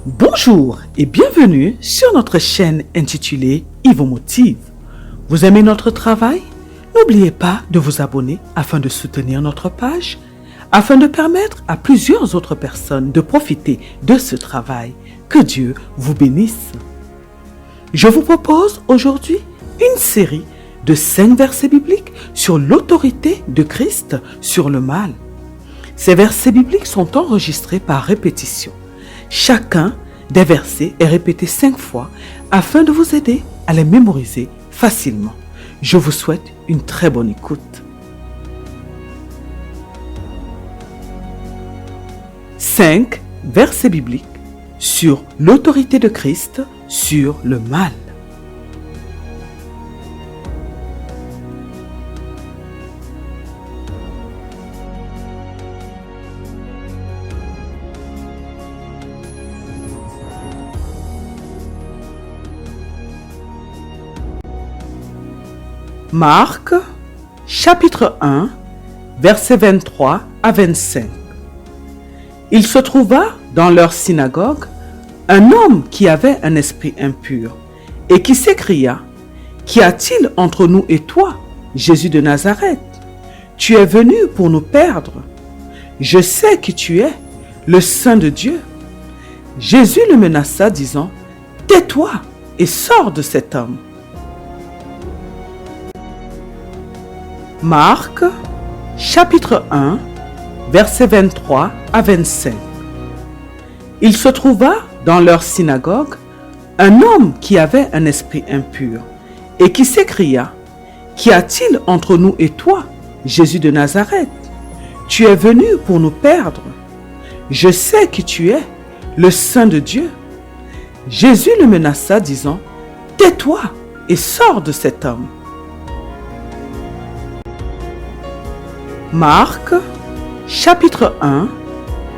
Bonjour et bienvenue sur notre chaîne intitulée Il vous motive. Vous aimez notre travail? N'oubliez pas de vous abonner afin de soutenir notre page, afin de permettre à plusieurs autres personnes de profiter de ce travail. Que Dieu vous bénisse. Je vous propose aujourd'hui une série de 5 versets bibliques sur l'autorité de Christ sur le mal. Ces versets bibliques sont enregistrés par répétition. Chacun des versets est répété 5 fois afin de vous aider à les mémoriser facilement. Je vous souhaite une très bonne écoute. 5 versets bibliques sur l'autorité de Christ sur le mal. Marc, chapitre 1, versets 23 à 25. Il se trouva dans leur synagogue un homme qui avait un esprit impur et qui s'écria: Qu'y a-t-il entre nous et toi, Jésus de Nazareth? Tu es venu pour nous perdre. Je sais qui tu es, le Saint de Dieu. Jésus le menaça, disant: Tais-toi et sors de cet homme. Marc, chapitre 1, versets 23 à 25. Il se trouva dans leur synagogue un homme qui avait un esprit impur et qui s'écria: Qu'y a-t-il entre nous et toi, Jésus de Nazareth? Tu es venu pour nous perdre. Je sais qui tu es, le Saint de Dieu. Jésus le menaça, disant: Tais-toi et sors de cet homme. Marc, chapitre 1,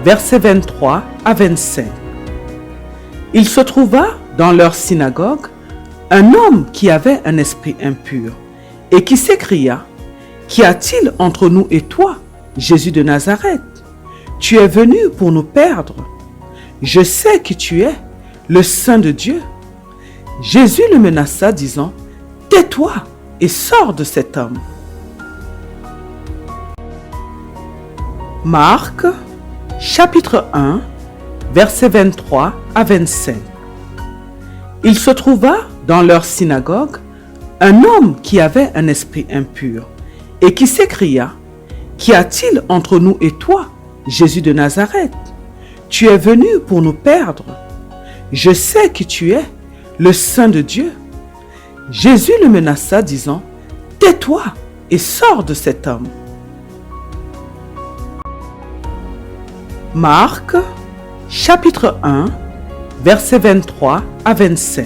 versets 23 à 25. Il se trouva dans leur synagogue un homme qui avait un esprit impur et qui s'écria: Qu'y a-t-il entre nous et toi, Jésus de Nazareth? Tu es venu pour nous perdre. Je sais qui tu es, le Saint de Dieu. Jésus le menaça, disant: Tais-toi et sors de cet homme. Marc, chapitre 1, versets 23 à 25. Il se trouva dans leur synagogue un homme qui avait un esprit impur et qui s'écria: Qu'y a-t-il entre nous et toi, Jésus de Nazareth? Tu es venu pour nous perdre. Je sais qui tu es, le Saint de Dieu. Jésus le menaça, disant: Tais-toi et sors de cet homme. Marc, chapitre 1, versets 23 à 25.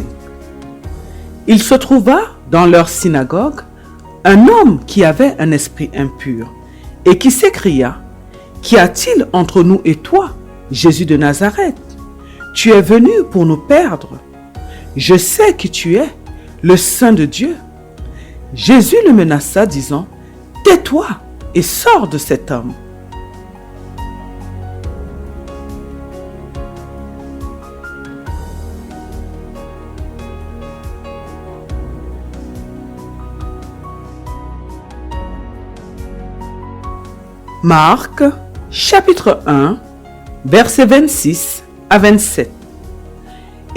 Il se trouva dans leur synagogue un homme qui avait un esprit impur et qui s'écria: Qu'y a-t-il entre nous et toi, Jésus de Nazareth? Tu es venu pour nous perdre. Je sais qui tu es, le Saint de Dieu. Jésus le menaça, disant: Tais-toi et sors de cet homme. Marc, chapitre 1, versets 26 à 27.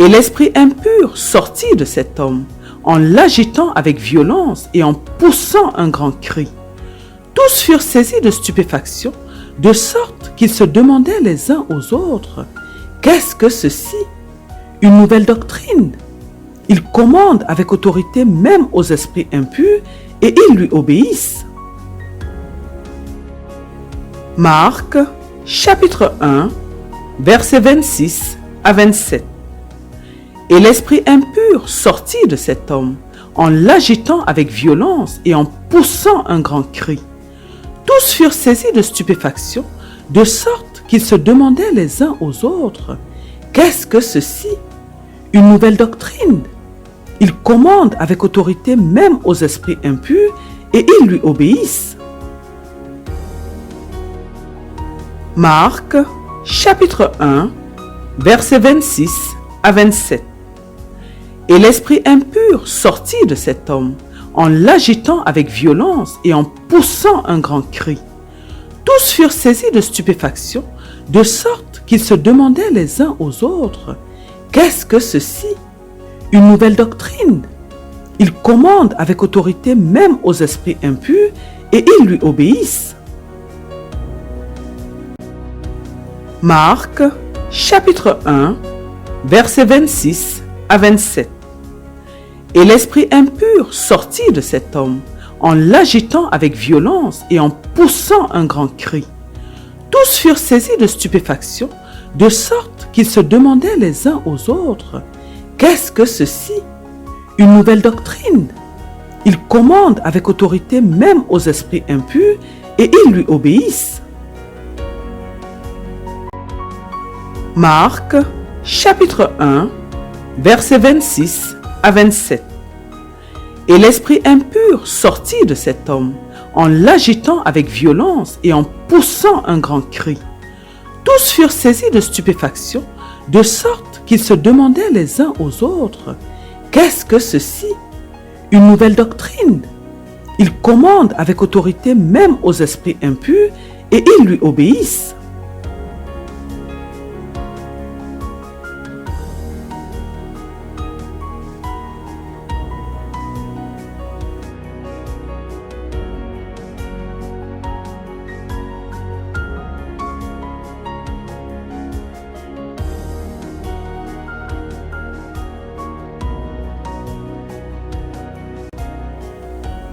Et l'esprit impur sortit de cet homme, en l'agitant avec violence et en poussant un grand cri. Tous furent saisis de stupéfaction, de sorte qu'ils se demandaient les uns aux autres: Qu'est-ce que ceci? Une nouvelle doctrine? Il commande avec autorité même aux esprits impurs, et ils lui obéissent. Marc, chapitre 1, versets 26 à 27. Et l'esprit impur sortit de cet homme, en l'agitant avec violence et en poussant un grand cri. Tous furent saisis de stupéfaction, de sorte qu'ils se demandaient les uns aux autres: Qu'est-ce que ceci? Une nouvelle doctrine? Il commande avec autorité même aux esprits impurs, et ils lui obéissent. Marc, chapitre 1, versets 26 à 27. Et l'esprit impur sortit de cet homme, en l'agitant avec violence et en poussant un grand cri. Tous furent saisis de stupéfaction, de sorte qu'ils se demandaient les uns aux autres, « Qu'est-ce que ceci? Une nouvelle doctrine ?» Il commande avec autorité même aux esprits impurs et ils lui obéissent. Marc, chapitre 1, versets 26 à 27. Et l'esprit impur sortit de cet homme, en l'agitant avec violence et en poussant un grand cri. Tous furent saisis de stupéfaction, de sorte qu'ils se demandaient les uns aux autres, « Qu'est-ce que ceci? Une nouvelle doctrine ?» Il commande avec autorité même aux esprits impurs et ils lui obéissent. Marc, chapitre 1, versets 26 à 27. Et l'esprit impur sortit de cet homme, en l'agitant avec violence et en poussant un grand cri. Tous furent saisis de stupéfaction, de sorte qu'ils se demandaient les uns aux autres, « Qu'est-ce que ceci? Une nouvelle doctrine ?» Il commande avec autorité même aux esprits impurs et ils lui obéissent.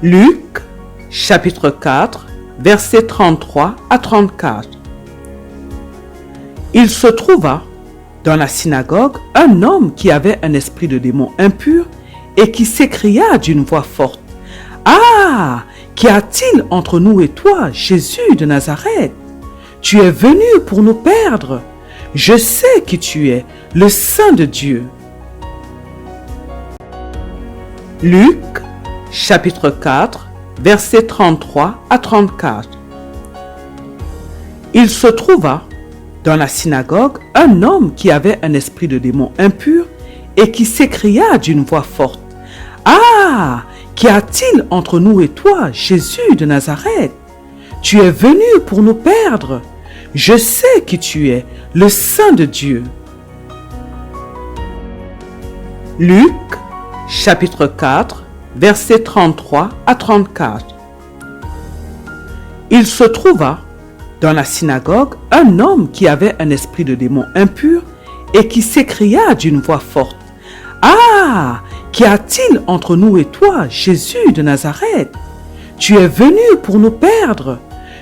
Luc, chapitre 4, versets 33 à 34. Il se trouva dans la synagogue un homme qui avait un esprit de démon impur et qui s'écria d'une voix forte, « Ah, qu'y a-t-il entre nous et toi, Jésus de Nazareth? Tu es venu pour nous perdre. Je sais qui tu es, le Saint de Dieu. » Luc, chapitre 4, versets 33 à 34. Il se trouva dans la synagogue un homme qui avait un esprit de démon impur et qui s'écria d'une voix forte, « Ah, qu'y a-t-il entre nous et toi, Jésus de Nazareth? Tu es venu pour nous perdre. Je sais qui tu es, le Saint de Dieu. » Luc, chapitre 4, versets 33 à 34. Il se trouva dans la synagogue un homme qui avait un esprit de démon impur et qui s'écria d'une voix forte, « Ah, qu'y a-t-il entre nous et toi, Jésus de Nazareth? Tu es venu pour nous perdre.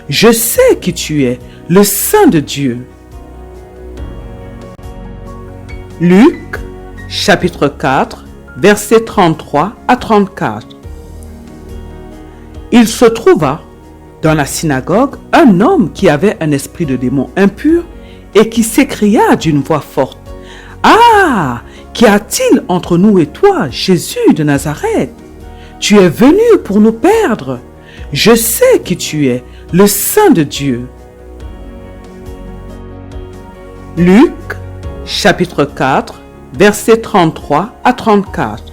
Je sais qui tu es, le Saint de Dieu. » Luc, chapitre 4, versets 33 à 34. Il se trouva dans la synagogue un homme qui avait un esprit de démon impur et qui s'écria d'une voix forte, « Ah, qu'y a-t-il entre nous et toi, Jésus de Nazareth? Tu es venu pour nous perdre. Je sais qui tu es, le Saint de Dieu. » Luc, chapitre 4, versets 33 à 34.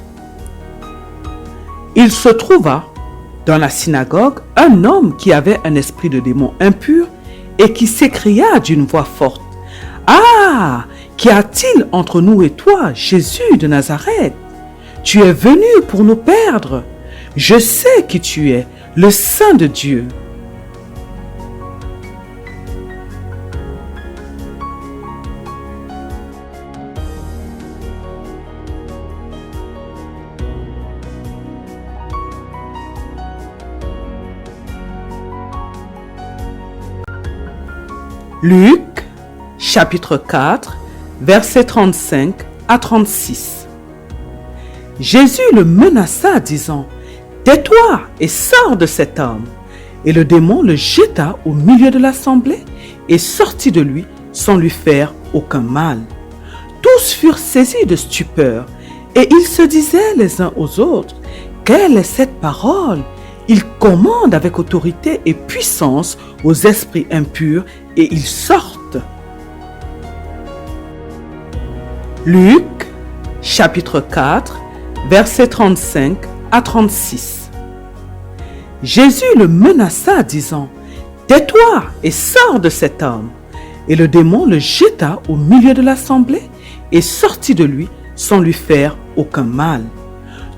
Il se trouva dans la synagogue un homme qui avait un esprit de démon impur et qui s'écria d'une voix forte, « Ah, qu'y a-t-il entre nous et toi, Jésus de Nazareth? Tu es venu pour nous perdre. Je sais qui tu es, le Saint de Dieu. » Luc, chapitre 4, versets 35 à 36. Jésus le menaça, disant, « Tais-toi et sors de cet homme. » Et le démon le jeta au milieu de l'assemblée et sortit de lui sans lui faire aucun mal. Tous furent saisis de stupeur et ils se disaient les uns aux autres, « Quelle est cette parole ? Il commande avec autorité et puissance aux esprits impurs et ils sortent. » Luc, chapitre 4, versets 35 à 36. Jésus le menaça, disant, « Tais-toi et sors de cet homme. » Et le démon le jeta au milieu de l'assemblée et sortit de lui sans lui faire aucun mal.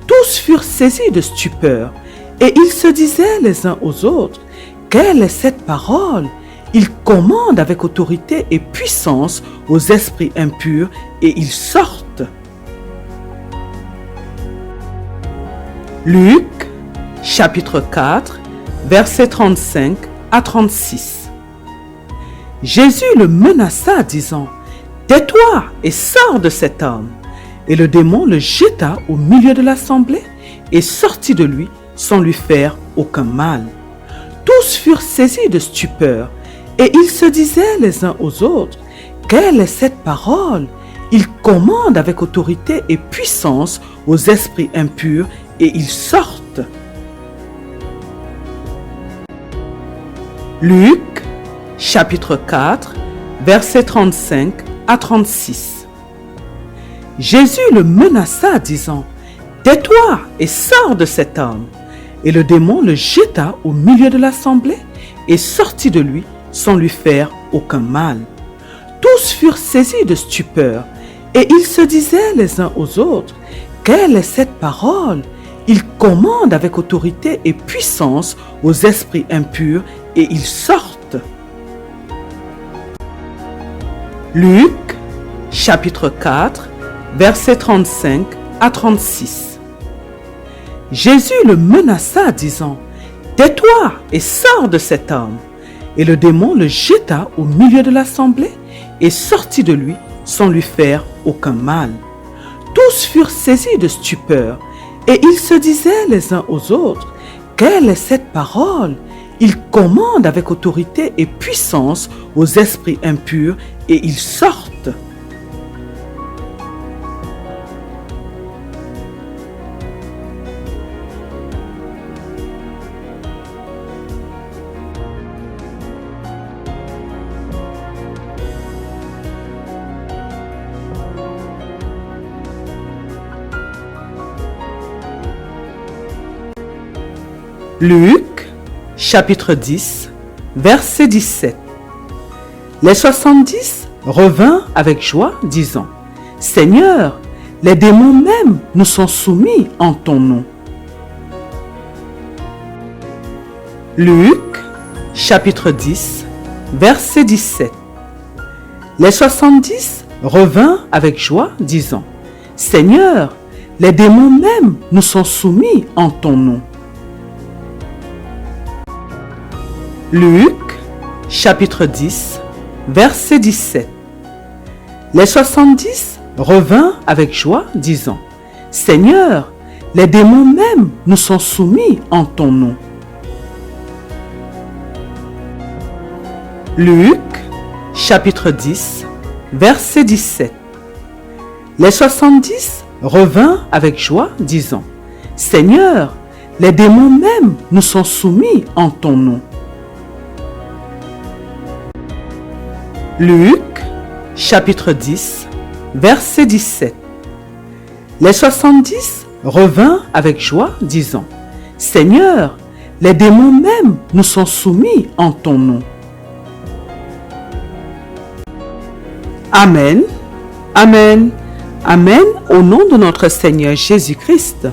Tous furent saisis de stupeur et ils se disaient les uns aux autres, « Quelle est cette parole ? Il commande avec autorité et puissance aux esprits impurs et ils sortent. » Luc, chapitre 4, versets 35 à 36. Jésus le menaça, disant, « Tais-toi et sors de cet homme. » Et le démon le jeta au milieu de l'assemblée et sortit de lui sans lui faire aucun mal. Tous furent saisis de stupeur et ils se disaient les uns aux autres, « Quelle est cette parole ? Il commande avec autorité et puissance aux esprits impurs et ils sortent. » Luc, chapitre 4, versets 35 à 36. Jésus le menaça, disant, « Tais-toi et sors de cet homme. » Et le démon le jeta au milieu de l'assemblée et sortit de lui sans lui faire aucun mal. Tous furent saisis de stupeur et ils se disaient les uns aux autres, « Quelle est cette parole ? Il commande avec autorité et puissance aux esprits impurs et ils sortent. » Luc, chapitre 4, versets 35 à 36. Jésus le menaça, disant, « Tais-toi et sors de cet homme. » Et le démon le jeta au milieu de l'assemblée et sortit de lui sans lui faire aucun mal. Tous furent saisis de stupeur et ils se disaient les uns aux autres, « Quelle est cette parole ? Il commande avec autorité et puissance aux esprits impurs et ils sortent. » Luc, chapitre 10, verset 17. Les 70 revinrent avec joie, disant, « Seigneur, les démons même nous sont soumis en ton nom. » Luc, chapitre 10, verset 17. Les 70 revinrent avec joie, disant, « Seigneur, les démons même nous sont soumis en ton nom. » Luc, chapitre 10, verset 17. Les 70 revinrent avec joie, disant, « Seigneur, les démons même nous sont soumis en ton nom. » Luc, chapitre 10, verset 17. Les 70 revinrent avec joie, disant, « Seigneur, les démons même nous sont soumis en ton nom. » Luc, chapitre 10, verset 17. Les 70 revinrent avec joie, disant, « Seigneur, les démons même nous sont soumis en ton nom. » Amen, Amen, Amen, au nom de notre Seigneur Jésus-Christ.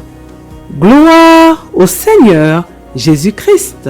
Gloire au Seigneur Jésus-Christ.